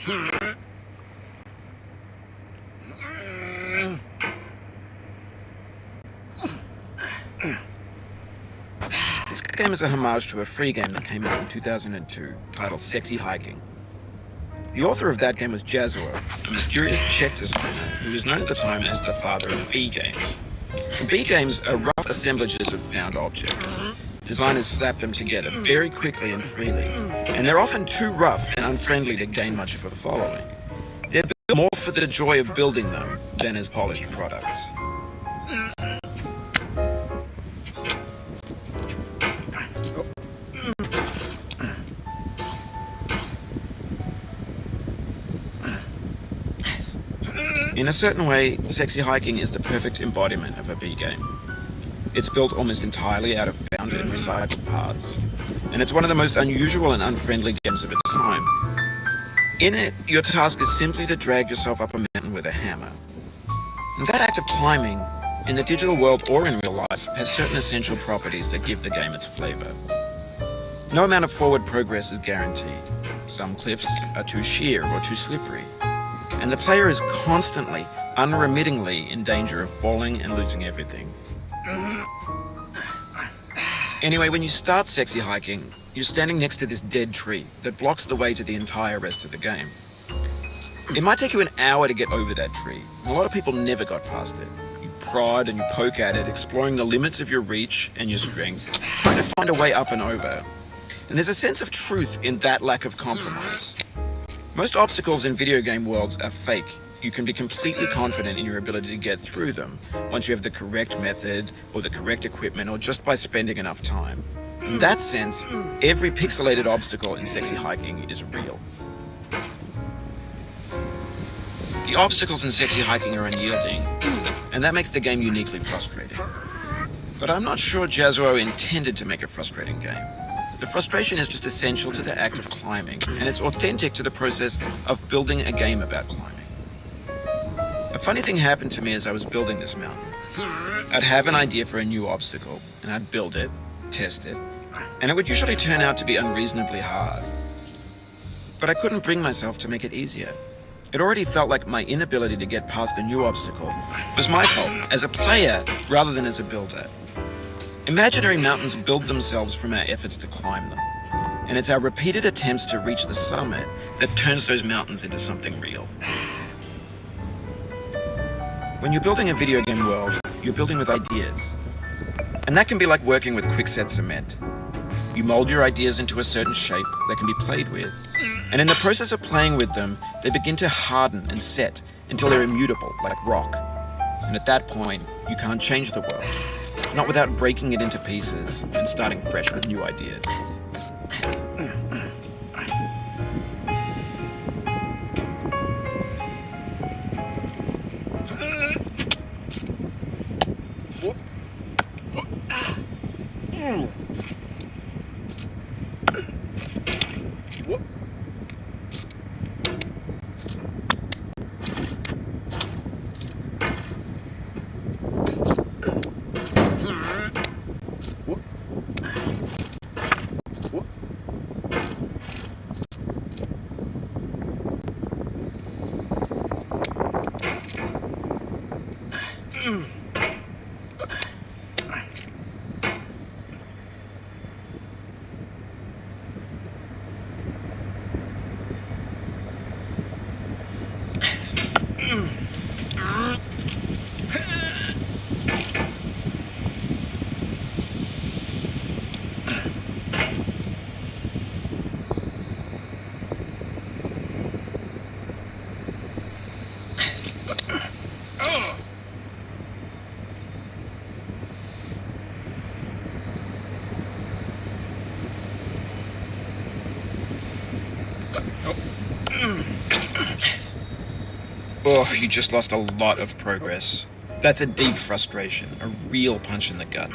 This game is a homage to a free game that came out in 2002, titled Sexy Hiking. The author of that game was Jazuo, a mysterious Czech designer who was known at the time as the father of B games. B games are rough assemblages of found objects. Designers slap them together very quickly and freely, and they're often too rough and unfriendly to gain much of a following. They're built more for the joy of building them than as polished products. In a certain way, Sexy Hiking is the perfect embodiment of a B game. It's built almost entirely out of found and recycled parts, and it's one of the most unusual and unfriendly games of its time. In it, your task is simply to drag yourself up a mountain with a hammer. And that act of climbing, in the digital world or in real life, has certain essential properties that give the game its flavor. No amount of forward progress is guaranteed. Some cliffs are too sheer or too slippery, and the player is constantly, unremittingly in danger of falling and losing everything. Anyway, when you start Sexy Hiking, you're standing next to this dead tree that blocks the way to the entire rest of the game. It might take you an hour to get over that tree, and a lot of people never got past it. You prod and you poke at it, exploring the limits of your reach and your strength, trying to find a way up and over. And there's a sense of truth in that lack of compromise. Most obstacles in video game worlds are fake. You can be completely confident in your ability to get through them once you have the correct method or the correct equipment or just by spending enough time. In that sense, every pixelated obstacle in Sexy Hiking is real. The obstacles in Sexy Hiking are unyielding, and that makes the game uniquely frustrating. But I'm not sure Jazuo intended to make a frustrating game. The frustration is just essential to the act of climbing, and it's authentic to the process of building a game about climbing. A funny thing happened to me as I was building this mountain. I'd have an idea for a new obstacle, and I'd build it, test it, and it would usually turn out to be unreasonably hard. But I couldn't bring myself to make it easier. It already felt like my inability to get past the new obstacle was my fault, as a player rather than as a builder. Imaginary mountains build themselves from our efforts to climb them, and it's our repeated attempts to reach the summit that turns those mountains into something real. When you're building a video game world, you're building with ideas. And that can be like working with quickset cement. You mold your ideas into a certain shape that can be played with, and in the process of playing with them, they begin to harden and set until they're immutable, like rock. And at that point, you can't change the world. Not without breaking it into pieces and starting fresh with new ideas. Oh, you just lost a lot of progress. That's a deep frustration, a real punch in the gut.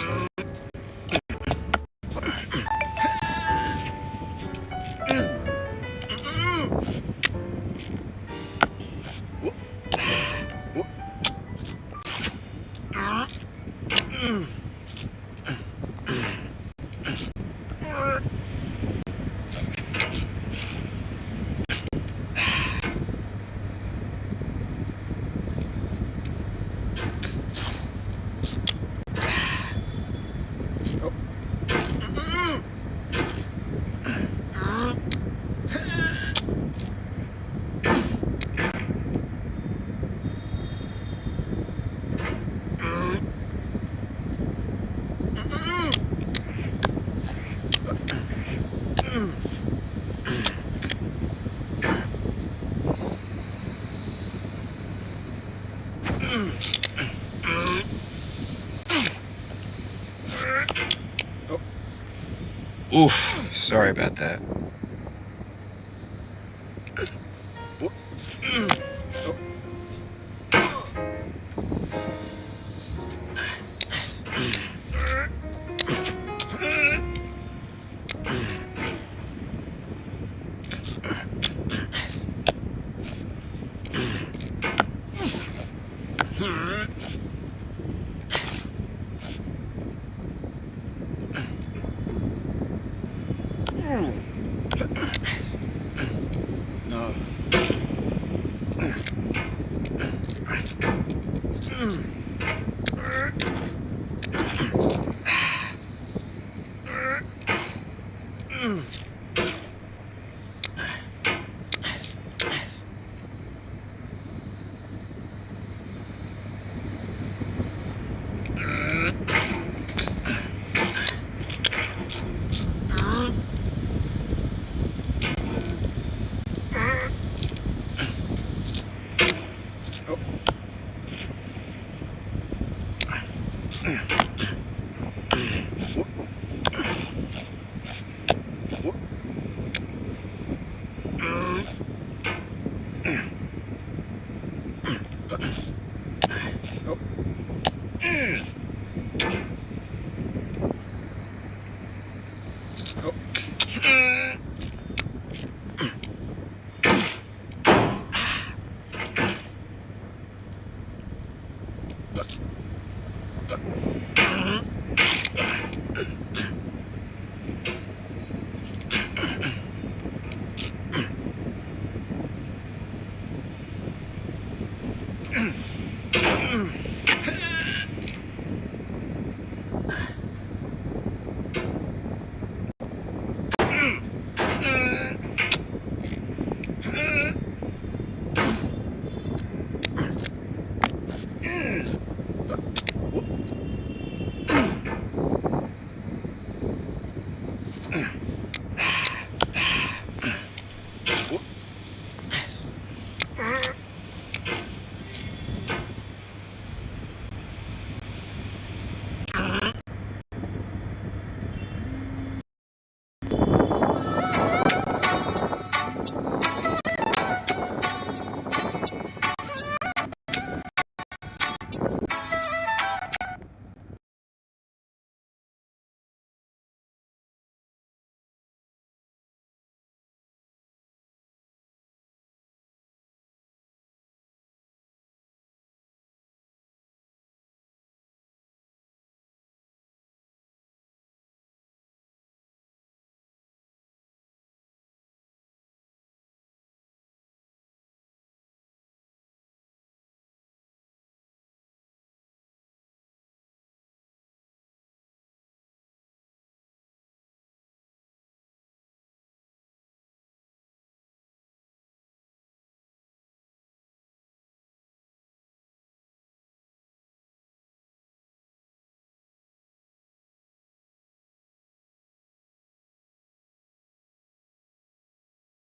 Oof, sorry about that. No. Oh.